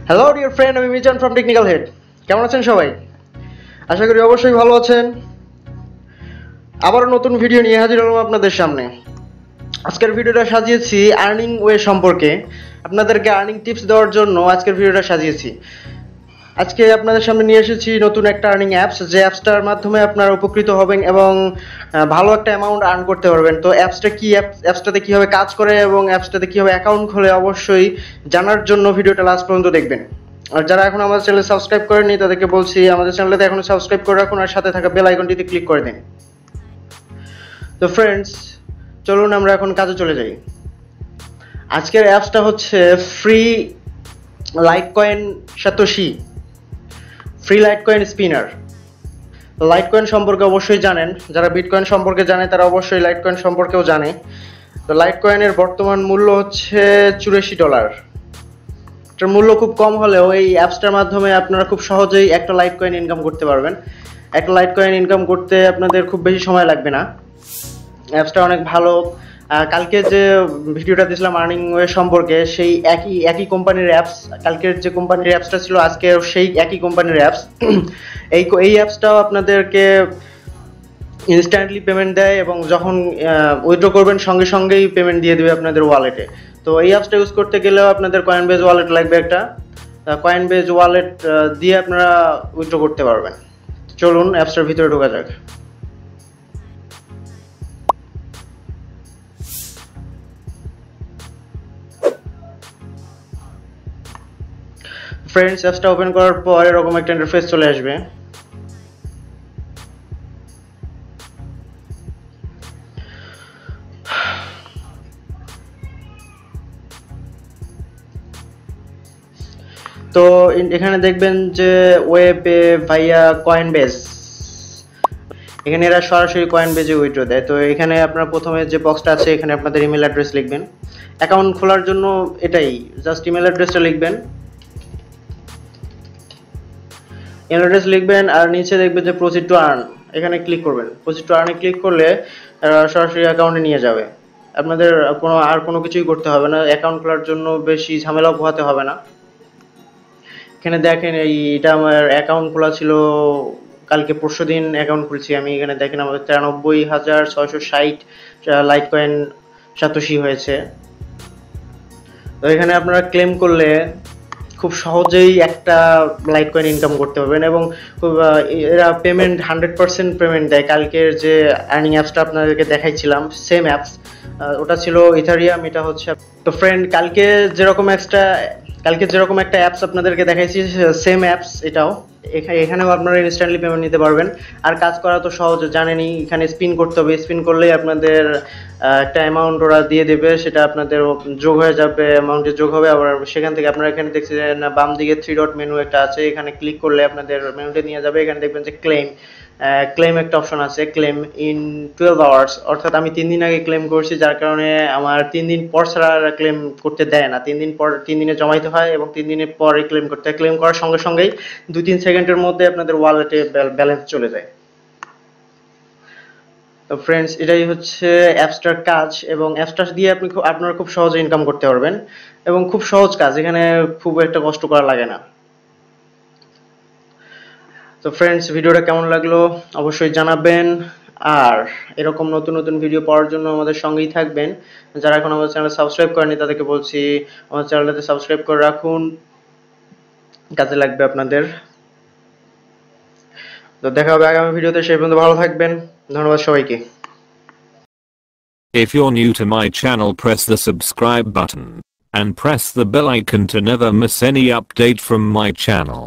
Hello dear friend, আমি Mizan from technical head. কেমন আছেন সবাই? আশা করি অবশ্যই ভালো আছেন। আবারও নতুন ভিডিও নিয়ে হাজির হলাম আপনাদের সামনে। আজকের ভিডিওটা সাজিয়েছি আর্নিং ওয়ে সম্পর্কে। আপনাদেরকে আর্নিং টিপস দেওয়ার জন্য আজকের ভিডিওটা সাজিয়েছি। আজকে আপনাদের সামনে নিয়ে এসেছি নতুন একটা আর্নিং অ্যাপস, যে অ্যাপসটার মাধ্যমে আপনারা উপকৃত হবেন এবং ভালো একটা অ্যামাউন্ট আর্ন করতে পারবেন। তো অ্যাপসটা কি, অ্যাপসটাতে কীভাবে কাজ করে এবং অ্যাপসটাতে কীভাবে অ্যাকাউন্ট খোলে, অবশ্যই জানার জন্য ভিডিওটা লাস্ট পর্যন্ত দেখবেন। আর যারা এখন আমাদের চ্যানেল সাবস্ক্রাইব করেননি তাদেরকে বলছি আমাদের চ্যানেলটাতে এখনো সাবস্ক্রাইব করে রাখুন আর সাথে থাকা বেল আইকনটিতে ক্লিক করে দিন। তো ফ্রেন্ডস, চলুন আমরা এখন কাজে চলে যাই। আজকের অ্যাপসটা হচ্ছে free Litecoin satoshi, free Litecoin spinner. Litecoin সম্পর্কে অবশ্যই জানেন, যারা বিটকয়েন সম্পর্কে জানে তারা অবশ্যই লাইটকয়েন সম্পর্কেও জানে। তো লাইটকয়েনের বর্তমান মূল্য হচ্ছে $84। এটার মূল্য খুব কম হলেও এই অ্যাপসটার মাধ্যমে আপনারা খুব সহজেই একটা লাইটকয়েন ইনকাম করতে পারবেন। একটা লাইটকয়েন ইনকাম করতে আপনাদের খুব বেশি সময় লাগবে না। অ্যাপসটা অনেক ভালো। কালকে যে ভিডিওটা দিয়েছিলাম আর্নিং ওয়ে সম্পর্কে, সেই একই কোম্পানির অ্যাপস, কালকের যে কোম্পানির অ্যাপসটা ছিল আজকে সেই একই কোম্পানির অ্যাপস। এই অ্যাপসটাও আপনাদেরকে ইনস্ট্যান্টলি পেমেন্ট দেয় এবং যখন উইথড্র করবেন সঙ্গে সঙ্গেই পেমেন্ট দিয়ে দেবে আপনাদের ওয়ালেটে। তো এই অ্যাপসটা ইউজ করতে গেলেও আপনাদের কয়েনবেজ ওয়ালেট লাগবে একটা। কয়েনবেজ ওয়ালেট দিয়ে আপনারা উইথড্র করতে পারবেন। চলুন অ্যাপসটার ভিতরে ঢোকা যাক। ফ্রেন্ডস, অ্যাপসটা ওপেন করার পর এরকম একটা ইন্টারফেস চলে আসবে। তো এখানে দেখবেন যে ওয়েবে ভাইয়া কয়েনবেজ, এখানে এরা সরাসরি কয়েনবেজে উইথড্র দেয়। তো এখানে আপনারা প্রথমে যে বক্সটা আছে এখানে আপনাদের ইমেল অ্যাড্রেস লিখবেন। অ্যাকাউন্ট খোলার জন্য এটাই, জাস্ট ইমেল অ্যাড্রেসটা লিখবেন, ইমেল অ্যাড্রেস লিখবেন আর নিচে দেখবেন যে প্রসিড টু আর্ন, এখানে ক্লিক করবেন। প্রসিড টু আর্নে ক্লিক করলে সরাসরি অ্যাকাউন্টে নিয়ে যাবে। আপনাদের কোনো কিছুই করতে হবে না, অ্যাকাউন্ট খোলার জন্য বেশি ঝামেলাও পোহাতে হবে না। এখানে দেখেন এটা আমার অ্যাকাউন্ট খোলা ছিল কালকে পরশুদিন অ্যাকাউন্ট খুলছি আমি। এখানে দেখেন আমাদের 93,660 লাইটকয়েন সাতোশি হয়েছে। তো এখানে আপনারা ক্লেম করলে খুব সহজেই একটা লাইটকয়েন ইনকাম করতে পারবেন এবং এরা পেমেন্ট 100% পেমেন্ট দেয়। কালকের যে আর্নিং অ্যাপসটা আপনাদেরকে দেখাইছিলাম সেম অ্যাপস, ওটা ছিল ইথারিয়াম, এটা হচ্ছে। তো ফ্রেন্ড, কালকে যেরকম একটা অ্যাপস আপনাদেরকে দেখাইছি সেম অ্যাপস এটাও। এখানেও আপনারা ইনস্ট্যান্টলি পেমেন্ট নিতে পারবেন। আর কাজ করা তো সহজ, জানেনই। এখানে স্পিন করতে হবে, স্পিন করলেই আপনাদের একটা অ্যামাউন্ট ওরা দিয়ে দেবে, সেটা আপনাদের যোগ হয়ে যাবে, অ্যামাউন্টে যোগ হবে। আবার সেখান থেকে আপনারা এখানে দেখছেন বাম দিকে 3 ডট মেনু একটা আছে, এখানে ক্লিক করলে আপনাদের মেনুতে নিয়ে যাবে। এখানে দেখবেন যে ক্লেম একটা অপশন আছে, ক্লেম ইন 12 আওয়ার্স, অর্থাৎ আমি 3 দিন আগে ক্লেম করছি, যার কারণে আমার 3 দিন পর ছাড়া ক্লেম করতে দেয় না। 3 দিন পর, 3 দিনে জমাইতে হয় এবং 3 দিনের পরে ক্লেম করতে হয়। ক্লেম করার সঙ্গে সঙ্গেই 2-3 সেকেন্ডের মধ্যে আপনাদের ওয়ালেটে ব্যালেন্স চলে যায়। তো ফ্রেন্ডস, এটাই হচ্ছে অ্যাপসটার কাজ এবং অ্যাপসটা দিয়ে আপনারা খুব সহজে ইনকাম করতে পারবেন এবং খুব সহজ কাজ, এখানে খুব একটা কষ্ট করা লাগে না। তো ফ্রেন্ডস, ভিডিওটা কেমন লাগলো অবশ্যই জানাবেন আর এরকম নতুন নতুন ভিডিও পাওয়ার জন্য আমাদের সঙ্গেই থাকবেন। যারা এখন আমাদের চ্যানেল সাবস্ক্রাইব করেনি তাদেরকে বলছি আমাদের চ্যানেলটাতে সাবস্ক্রাইব করে রাখুন, কাজে লাগবে আপনাদের। তো দেখা হবে আগামী ভিডিওতে, সেই পর্যন্ত ভালো থাকবেন। ধন্যবাদ সবাইকে। If you're new to my channel, press the subscribe button and press the bell icon to never miss any update from my channel.